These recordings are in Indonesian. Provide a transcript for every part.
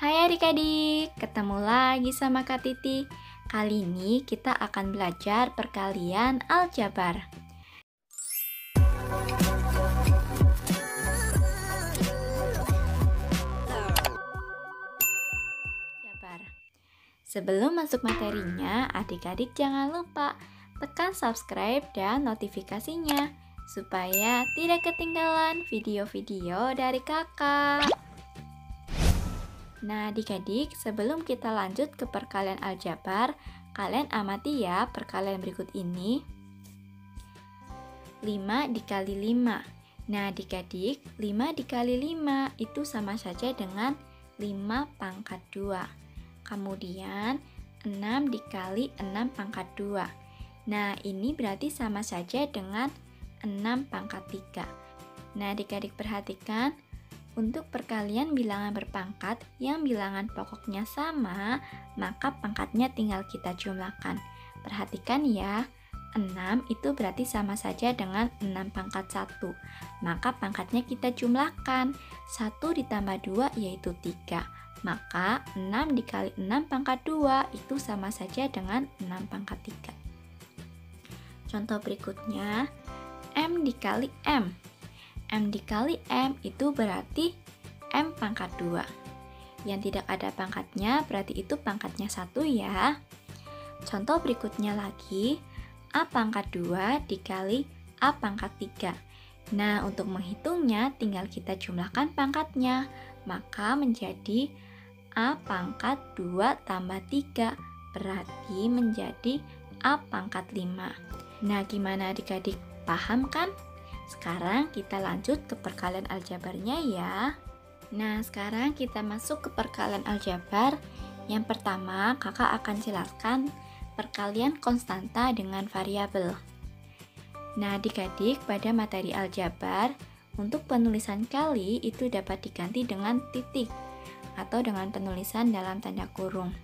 Hai adik-adik, ketemu lagi sama Kak Titi. Kali ini kita akan belajar perkalian aljabar. Sebelum masuk materinya, adik-adik jangan lupa tekan subscribe dan notifikasinya supaya tidak ketinggalan video-video dari kakak. Nah adik-adik, sebelum kita lanjut ke perkalian aljabar, kalian amati ya perkalian berikut ini. 5 dikali 5. Nah adik-adik, 5 dikali 5 itu sama saja dengan 5 pangkat 2. Kemudian 6 dikali 6 pangkat 2. Nah ini berarti sama saja dengan 6 pangkat 3. Nah adik-adik perhatikan, untuk perkalian bilangan berpangkat yang bilangan pokoknya sama, maka pangkatnya tinggal kita jumlahkan. Perhatikan ya, 6 itu berarti sama saja dengan 6 pangkat 1. Maka pangkatnya kita jumlahkan. 1 ditambah 2 yaitu 3. Maka 6 dikali 6 pangkat 2 itu sama saja dengan 6 pangkat 3. Contoh berikutnya, M dikali M. M dikali M itu berarti M pangkat 2. Yang tidak ada pangkatnya berarti itu pangkatnya 1 ya. Contoh berikutnya lagi, A pangkat 2 dikali A pangkat 3. Nah untuk menghitungnya tinggal kita jumlahkan pangkatnya. Maka menjadi A pangkat 2 tambah 3 berarti menjadi A pangkat 5. Nah gimana adik-adik, paham kan? Sekarang kita lanjut ke perkalian aljabarnya ya. Nah sekarang kita masuk ke perkalian aljabar. Yang pertama kakak akan jelaskan perkalian konstanta dengan variabel. Nah adik-adik, pada materi aljabar untuk penulisan kali itu dapat diganti dengan titik atau dengan penulisan dalam tanda kurung.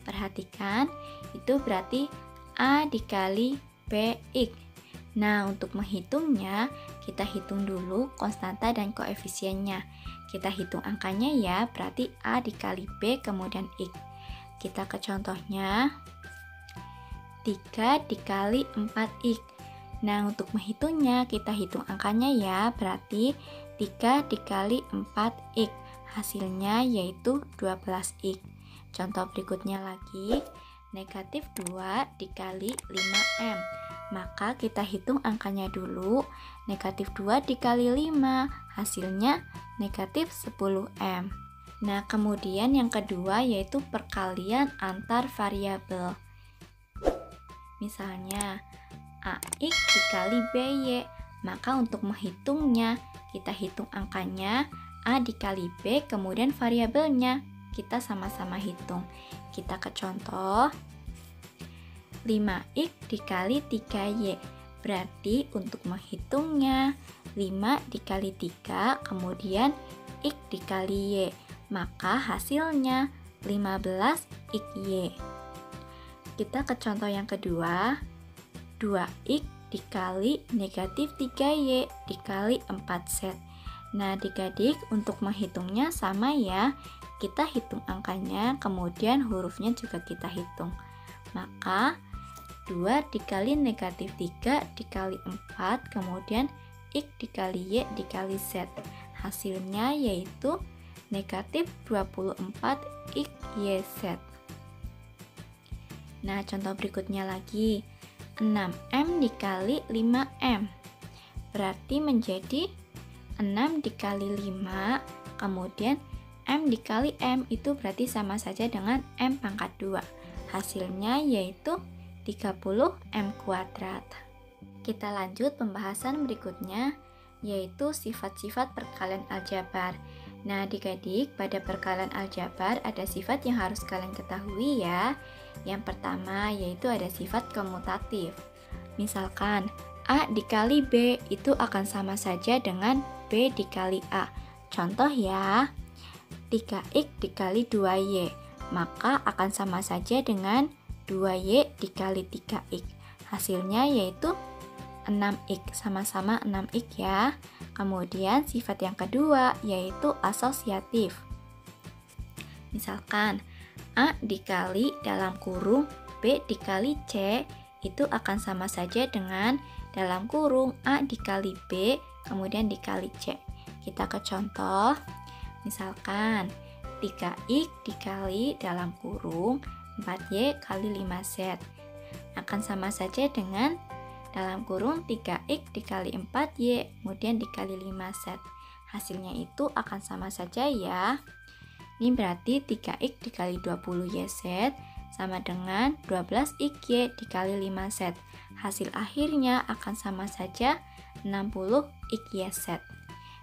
Perhatikan, itu berarti A dikali BX. Nah, untuk menghitungnya, kita hitung dulu konstanta dan koefisiennya. Kita hitung angkanya ya, berarti A dikali B kemudian X. Kita ke contohnya, 3 dikali 4X. Nah, untuk menghitungnya, kita hitung angkanya ya, berarti 3 dikali 4X. Hasilnya yaitu 12X. Contoh berikutnya lagi, negatif 2 dikali 5M. Maka kita hitung angkanya dulu, negatif 2 dikali 5, hasilnya negatif 10M. Nah kemudian yang kedua yaitu perkalian antar variabel. Misalnya AX dikali BY, maka untuk menghitungnya kita hitung angkanya A dikali B kemudian variabelnya kita sama-sama hitung. Kita ke contoh, 5X dikali 3Y. Berarti untuk menghitungnya 5 dikali 3 kemudian X dikali Y. Maka hasilnya 15XY. Kita ke contoh yang kedua, 2X dikali negatif 3Y dikali 4Z. Nah adik-adik, untuk menghitungnya sama ya. Kita hitung angkanya kemudian hurufnya juga kita hitung. Maka 2 dikali negatif 3 dikali 4 kemudian X dikali Y dikali Z. Hasilnya yaitu negatif 24XYZ. Nah contoh berikutnya lagi, 6M dikali 5M. Berarti menjadi 6 dikali 5 kemudian M dikali M itu berarti sama saja dengan M pangkat 2. Hasilnya yaitu 30M². Kita lanjut pembahasan berikutnya, yaitu sifat-sifat perkalian aljabar. Nah adik-adik, pada perkalian aljabar ada sifat yang harus kalian ketahui ya. Yang pertama yaitu ada sifat komutatif. Misalkan A dikali B itu akan sama saja dengan B dikali A. Contoh ya, 3X dikali 2Y, maka akan sama saja dengan 2Y dikali 3X. Hasilnya yaitu 6X, sama-sama 6X ya. Kemudian sifat yang kedua yaitu asosiatif. Misalkan A dikali dalam kurung B dikali C itu akan sama saja dengan dalam kurung A dikali B kemudian dikali C. Kita ke contoh. Misalkan 3X dikali dalam kurung 4Y kali 5Z akan sama saja dengan dalam kurung 3X dikali 4Y kemudian dikali 5Z. Hasilnya itu akan sama saja ya. Ini berarti 3X dikali 20YZ sama dengan 12XY dikali 5Z. Hasil akhirnya akan sama saja 60XYZ.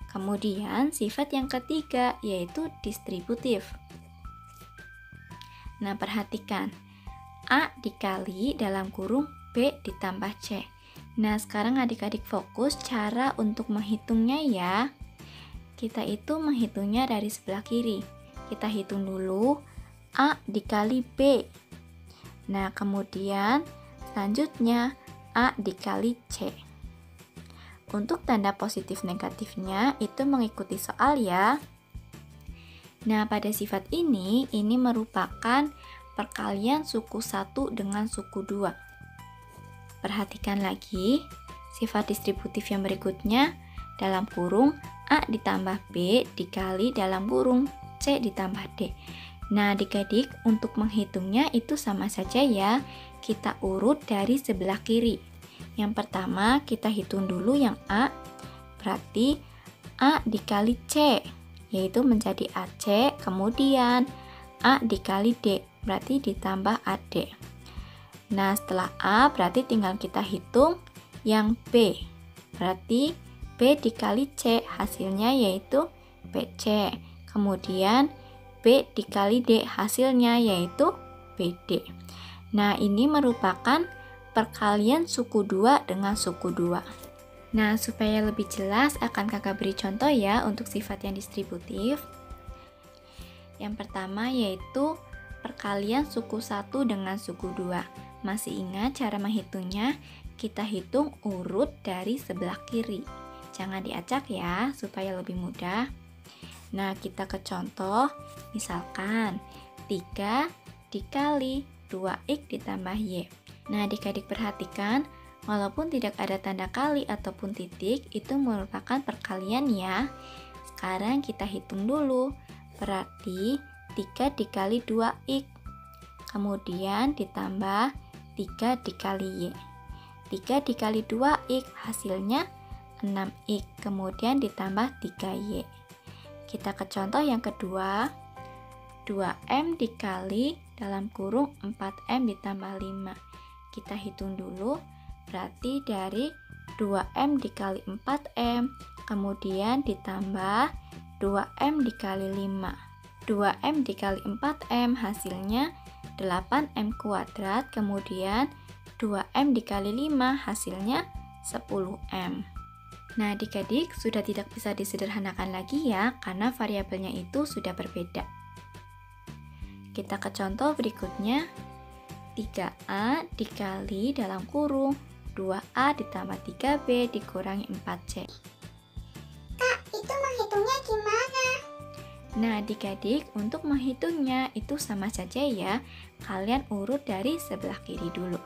Kemudian sifat yang ketiga yaitu distributif. Nah, perhatikan. A dikali dalam kurung B ditambah C. Nah, sekarang adik-adik fokus cara untuk menghitungnya ya. Kita itu menghitungnya dari sebelah kiri. Kita hitung dulu A dikali B. Nah, kemudian selanjutnya A dikali C. Untuk tanda positif negatifnya itu mengikuti soal ya. Nah, pada sifat ini merupakan perkalian suku 1 dengan suku 2. Perhatikan lagi, sifat distributif yang berikutnya dalam kurung A ditambah B dikali dalam kurung C ditambah D. Nah, adik-adik untuk menghitungnya itu sama saja ya. Kita urut dari sebelah kiri. Yang pertama kita hitung dulu yang A, berarti A dikali C, yaitu menjadi AC, kemudian A dikali D, berarti ditambah AD. Nah, setelah A berarti tinggal kita hitung yang B, berarti B dikali C, hasilnya yaitu BC. Kemudian B dikali D, hasilnya yaitu BD. Nah, ini merupakan perkalian suku 2 dengan suku 2. Nah, supaya lebih jelas akan kakak beri contoh ya untuk sifat yang distributif. Yang pertama yaitu perkalian suku 1 dengan suku 2. Masih ingat cara menghitungnya? Kita hitung urut dari sebelah kiri. Jangan diacak ya, supaya lebih mudah. Nah, kita ke contoh. Misalkan 3 dikali 2X ditambah Y. Nah, adik-adik perhatikan, walaupun tidak ada tanda kali ataupun titik, itu merupakan perkalian ya. Sekarang kita hitung dulu, berarti 3 dikali 2X, kemudian ditambah 3 dikali Y. 3 dikali 2X hasilnya 6X, kemudian ditambah 3Y. Kita ke contoh yang kedua, 2M dikali dalam kurung 4M ditambah 5. Kita hitung dulu, berarti dari 2M dikali 4M, kemudian ditambah 2M dikali 5. 2M dikali 4M hasilnya 8M kuadrat, kemudian 2M dikali 5 hasilnya 10M. Nah, adik-adik sudah tidak bisa disederhanakan lagi ya, karena variabelnya itu sudah berbeda. Kita ke contoh berikutnya. 3A dikali dalam kurung 2A ditambah 3B dikurangi 4C. Kak, itu menghitungnya gimana? Nah, adik-adik untuk menghitungnya itu sama saja ya. Kalian urut dari sebelah kiri dulu.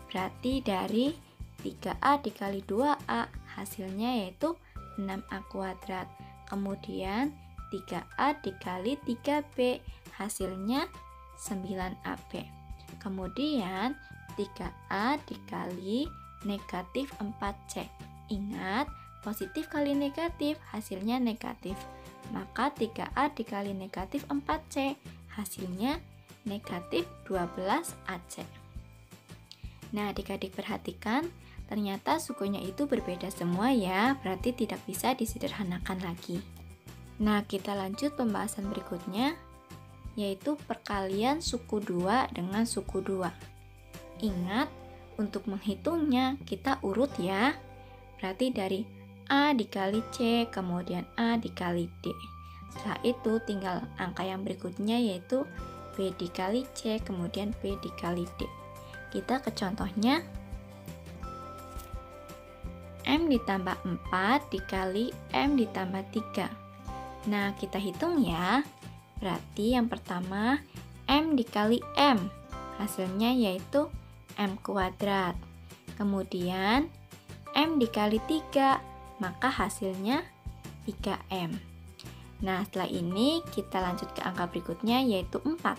Berarti dari 3A dikali 2A hasilnya yaitu 6A kuadrat. Kemudian 3A dikali 3B hasilnya 9AB. Kemudian 3A dikali negatif 4C. Ingat, positif kali negatif hasilnya negatif. Maka 3A dikali negatif 4C hasilnya negatif 12AC. Nah, adik-adik perhatikan, ternyata sukunya itu berbeda semua ya, berarti tidak bisa disederhanakan lagi. Nah, kita lanjut pembahasan berikutnya, yaitu perkalian suku 2 dengan suku 2. Ingat, untuk menghitungnya kita urut ya. Berarti dari A dikali C, kemudian A dikali D. Setelah itu tinggal angka yang berikutnya yaitu B dikali C, kemudian B dikali D. Kita ke contohnya. M ditambah 4 dikali M ditambah 3. Nah, kita hitung ya. Berarti yang pertama M dikali M, hasilnya yaitu M kuadrat. Kemudian M dikali 3, maka hasilnya 3M. Nah, setelah ini kita lanjut ke angka berikutnya yaitu 4.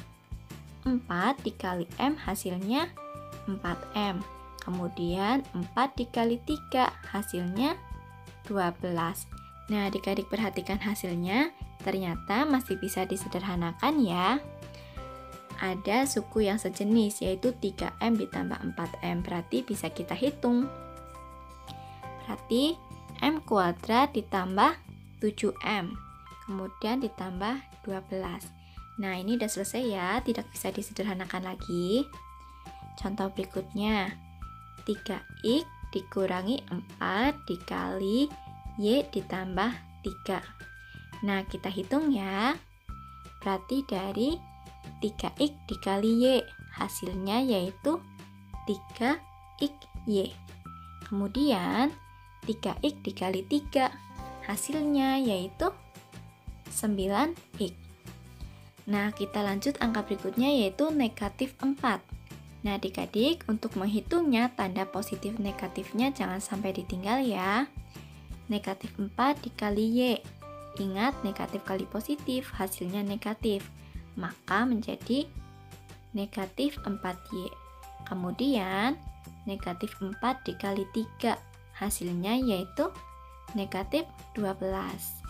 4 dikali M hasilnya 4M. Kemudian 4 dikali 3 hasilnya 12. Nah, adik-adik perhatikan hasilnya, ternyata masih bisa disederhanakan ya. Ada suku yang sejenis yaitu 3M ditambah 4M, berarti bisa kita hitung. Berarti M kuadrat ditambah 7M, kemudian ditambah 12. Nah, ini udah selesai ya, tidak bisa disederhanakan lagi. Contoh berikutnya, 3X dikurangi 4 dikali Y ditambah 3. Nah, kita hitung ya. Berarti dari 3X dikali Y, hasilnya yaitu 3XY. Kemudian 3X dikali 3, hasilnya yaitu 9X. Nah, kita lanjut angka berikutnya yaitu negatif 4. Nah, adik-adik, untuk menghitungnya tanda positif negatifnya jangan sampai ditinggal ya. Negatif 4 dikali Y. Ingat, negatif kali positif, hasilnya negatif. Maka menjadi negatif 4Y. Kemudian, negatif 4 dikali 3. Hasilnya yaitu negatif 12.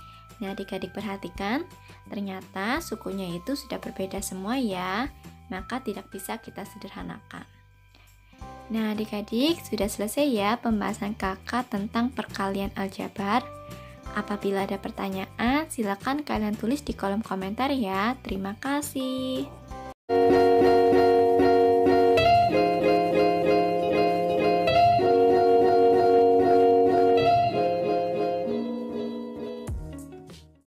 Nah, adik-adik perhatikan, ternyata sukunya itu sudah berbeda semua ya, maka tidak bisa kita sederhanakan. Nah, adik-adik, sudah selesai ya pembahasan kakak tentang perkalian aljabar. Apabila ada pertanyaan, silakan kalian tulis di kolom komentar ya. Terima kasih.